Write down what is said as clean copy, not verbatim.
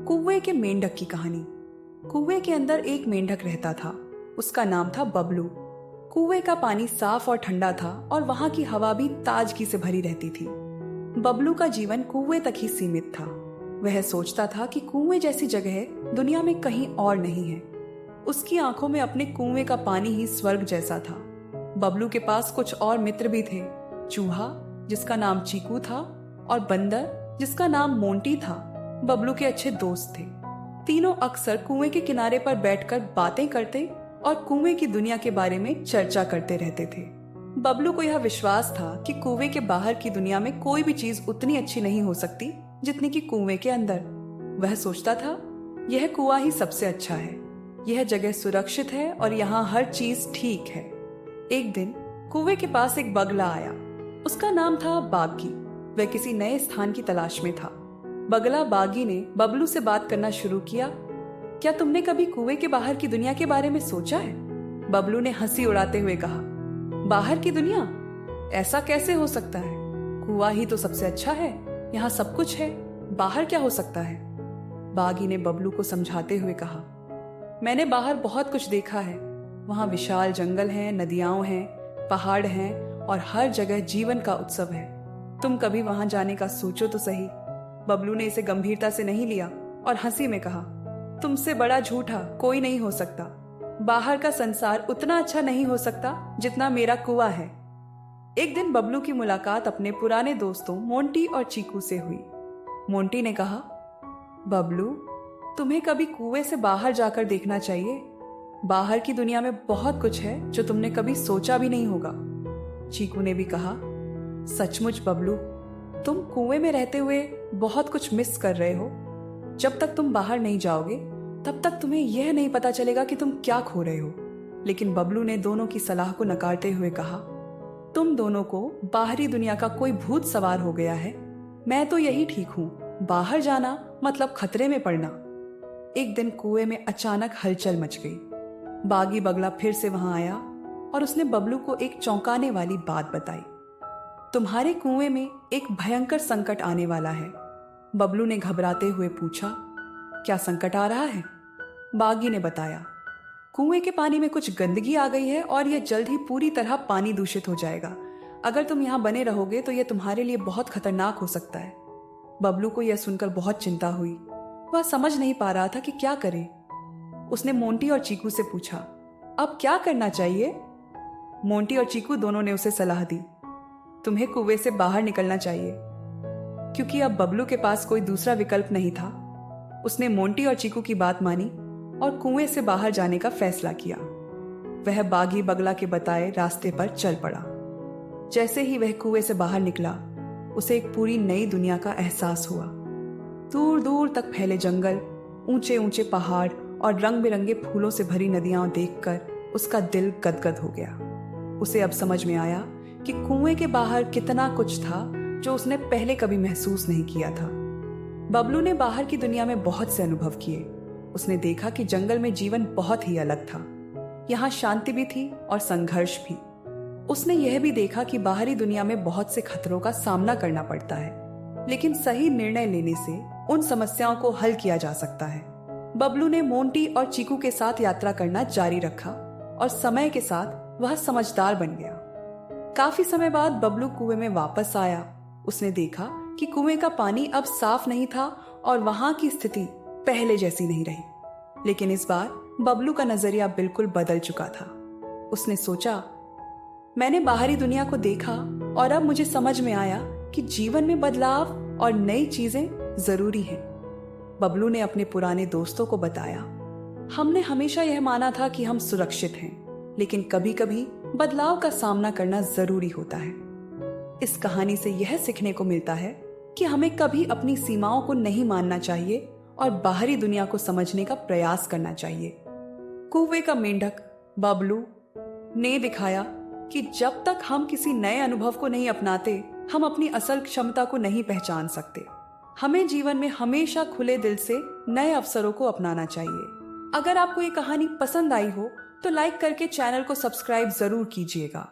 कुएं के मेंढक की कहानी। कुएं के अंदर एक मेंढक रहता था। उसका नाम था बबलू। कुएं का पानी साफ और ठंडा था और वहां की हवा भी ताजगी से भरी रहती थी। बबलू का जीवन कुएं तक ही सीमित था। वह सोचता था कि कुएं जैसी जगह दुनिया में कहीं और नहीं है। उसकी आंखों में अपने कुएं का पानी ही स्वर्ग जैसा था। बबलू के पास कुछ और मित्र भी थे। चूहा जिसका नाम चीकू था और बंदर जिसका नाम मोंटी था बबलू के अच्छे दोस्त थे। तीनों अक्सर कुएं के किनारे पर बैठकर बातें करते और कुएं की दुनिया के बारे में चर्चा करते रहते थे। बबलू को यह विश्वास था कि कुएं के बाहर की दुनिया में कोई भी चीज उतनी अच्छी नहीं हो सकती जितनी कि कुएं के अंदर। वह सोचता था, यह कुआं ही सबसे अच्छा है, यह जगह सुरक्षित है और यहाँ हर चीज ठीक है। एक दिन कुएं के पास एक बगला आया। उसका नाम था बागी। वह किसी नए स्थान की तलाश में था। बगला बागी ने बबलू से बात करना शुरू किया। क्या तुमने कभी कुएं के बाहर की दुनिया के बारे में सोचा है? बबलू ने हंसी उड़ाते हुए कहा, बाहर की दुनिया? ऐसा कैसे हो सकता है? कुआं ही तो सबसे अच्छा है, यहाँ सब कुछ है, बाहर क्या हो सकता है? बागी ने बबलू को समझाते हुए कहा, मैंने बाहर बहुत कुछ देखा है। वहां विशाल जंगल हैं, नदियां हैं, पहाड़ हैं और हर जगह जीवन का उत्सव है। तुम कभी वहां जाने का सोचो तो सही। बबलू ने इसे गंभीरता से नहीं लिया और हंसी में कहा, तुमसे बड़ा झूठा कोई नहीं हो सकता। बाहर का संसार उतना अच्छा नहीं हो सकता जितना मेरा कुआं है। एक दिन बबलू की मुलाकात अपने पुराने दोस्तों मोंटी और चीकू से हुई। मोंटी ने कहा, बबलू, तुम्हें कभी कुएं से बाहर जाकर देखना चाहिए। बाहर की दुनिया में बहुत कुछ है जो तुमने कभी सोचा भी नहीं होगा। चीकू ने भी कहा, सचमुच बबलू, तुम कुएं में रहते हुए बहुत कुछ मिस कर रहे हो। जब तक तुम बाहर नहीं जाओगे तब तक तुम्हें यह नहीं पता चलेगा कि तुम क्या खो रहे हो। लेकिन बबलू ने दोनों की सलाह को नकारते हुए कहा, तुम दोनों को बाहरी दुनिया का कोई भूत सवार हो गया है। मैं तो यही ठीक हूं। बाहर जाना मतलब खतरे में पड़ना। एक दिन कुएं में अचानक हलचल मच गई। बागी बगला फिर से वहां आया और उसने बबलू को एक चौंकाने वाली बात बताई। तुम्हारे कुएं में एक भयंकर संकट आने वाला है। बबलू ने घबराते हुए पूछा, क्या संकट आ रहा है? बागी ने बताया, कुएं के पानी में कुछ गंदगी आ गई है और यह जल्द ही पूरी तरह पानी दूषित हो जाएगा। अगर तुम यहाँ बने रहोगे तो यह तुम्हारे लिए बहुत खतरनाक हो सकता है। बबलू को यह सुनकर बहुत चिंता हुई। वह समझ नहीं पा रहा था कि क्या करे। उसने मोंटी और चीकू से पूछा, अब क्या करना चाहिए? मोंटी और चीकू दोनों ने उसे सलाह दी, तुम्हें कुएं से बाहर निकलना चाहिए। क्योंकि अब बबलू के पास कोई दूसरा विकल्प नहीं था, उसने मोंटी और चीकू की बात मानी और कुएं से बाहर जाने का फैसला किया। वह बागी बगला के बताए रास्ते पर चल पड़ा। जैसे ही वह कुएं से बाहर निकला, उसे एक पूरी नई दुनिया का एहसास हुआ। दूर दूर तक फैले जंगल, ऊंचे ऊंचे पहाड़ और रंग बिरंगे फूलों से भरी नदियां देखकर उसका दिल गदगद हो गया। उसे अब समझ में आया कि कुएं के बाहर कितना कुछ था जो उसने पहले कभी महसूस नहीं किया था। बबलू ने बाहर की दुनिया में बहुत से अनुभव किए। उसने देखा कि जंगल में जीवन बहुत ही अलग था। यहाँ शांति भी थी और संघर्ष भी। उसने यह भी देखा कि बाहरी दुनिया में बहुत से खतरों का सामना करना पड़ता है, लेकिन सही निर्णय लेने से उन समस्याओं को हल किया जा सकता है। बबलू ने मोंटी और चीकू के साथ यात्रा करना जारी रखा और समय के साथ वह समझदार बन गया। काफी समय बाद बबलू कुएं में वापस आया। उसने देखा कि कुएं का पानी अब साफ नहीं था और वहां की स्थिति पहले जैसी नहीं रही। लेकिन इस बार बबलू का नजरिया बिल्कुल बदल चुका था। उसने सोचा, मैंने बाहरी दुनिया को देखा और अब मुझे समझ में आया कि जीवन में बदलाव और नई चीजें जरूरी हैं। बबलू ने अपने पुराने दोस्तों को बताया, हमने हमेशा यह माना था कि हम सुरक्षित हैं, लेकिन कभी कभी बदलाव का सामना करना जरूरी होता है। इस कहानी से यह सीखने को मिलता है कि हमें कभी अपनी सीमाओं को नहीं मानना चाहिए और बाहरी दुनिया को समझने का प्रयास करना चाहिए। कुएं का मेंढक बबलू ने दिखाया कि जब तक हम किसी नए अनुभव को नहीं अपनाते, हम अपनी असल क्षमता को नहीं पहचान सकते। हमें जीवन में हमेशा खुले दिल से नए अवसरों को अपनाना चाहिए। अगर आपको ये कहानी पसंद आई हो तो लाइक करके चैनल को सब्सक्राइब जरूर कीजिएगा।